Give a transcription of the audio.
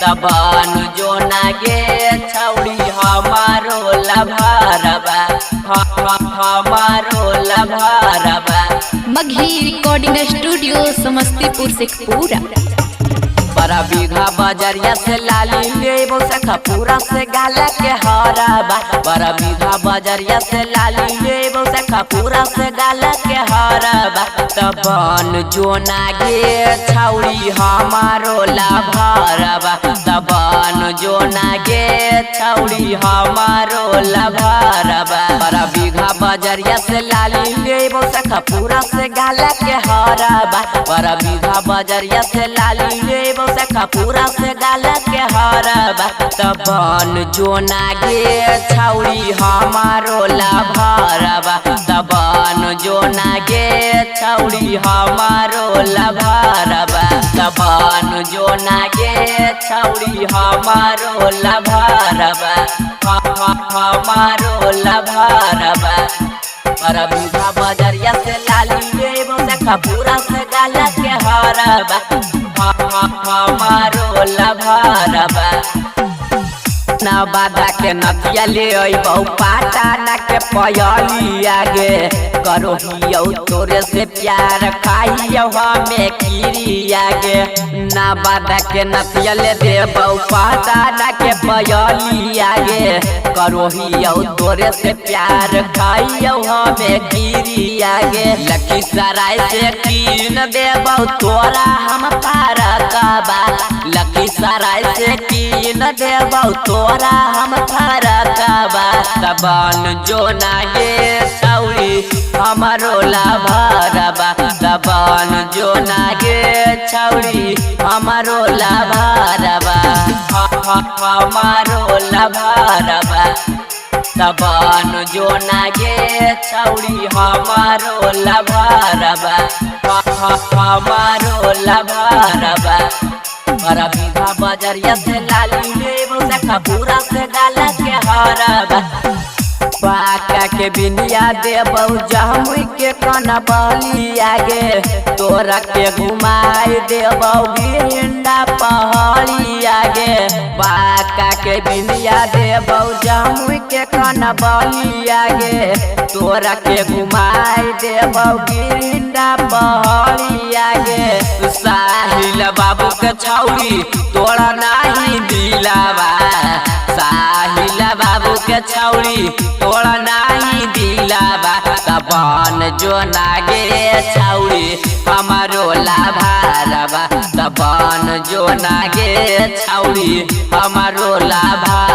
तबन जो नागे छौड़ी हमारो लभारबा हमारो लभारबा। Magahi recording studio Samastipur Sheikhpura. बड़ा बीघा बजरिया से लाली लेबो सखा पूरा से गाला के हराबा। बड़ा बीघा बजरिया से लाली लेबो सखा पूरा से गाला के हराबा। तबन जो नागे छौड़ी हमारो लभारबा। तबन जो नागे छौड़ी हमारो लभारबा। बड़ा बीघा बजरिया से लाली लेबो सखा पूरा से गाला के हराबा। बड़ा बीघा बजरिया से लाली लेबो सखा पूरा से गाला के हराबा। तबन जो नागे छौड़ी हमारो लभारबा। तबन जो नागे छौड़ी हमारो लभारबा। तबन जो नागे छौड़ी हमारो लभारबा हमारो लभारबा। बड़ा बीघा बजरिया से लाली लेबो सखा पूरा से गाला के हराबा हमारो लभारबा। ना बाधा के नथिया ले अइबौ पाटाना के पयली आगे करो हियौ तोरे से प्यार खाइयौ हमें खीरी आगे। ना बाधा के नथिया ले देबौ पाटाना के पयली आगे करो हियौ तोरे से प्यार खाइयौ हमें खीरी आगे। लखीसराय से कीन देबौ तोरा हम फरकबा। लखीसराय से कीन देबौ तोरा हम फरकबा। तबन जो नागे छौड़ी हमारो लभारबा। तबन जो नागे छौड़ी हमारो लभारबा हमारो लभारबा। तबन जो नागे छौड़ी हमारो लभारबा हमारो लभारबा। बड़ा बीघा बजरिया से लाली लेबो सखा पूरा से गाला के हराबा। बाका के बिनिया देबौ जमुई के कना बली आगे तोरा के घुमाई देबौ गिंडा पहाड़ी आगे। बाका के बिनिया देबौ जमुई के कना बली आगे तोरा के घुमाई देबौ गिंडा पहाड़ी आगे। साहिल बाबू के छौड़ी तोरा नाही दिलावा। साहिल बाबू के छौड़ी तोरा नाही दिलावा। तबन जो नागे छौड़ी हमारो लभारबा। तबन जो नागे छौड़ी हमारो लभारबा।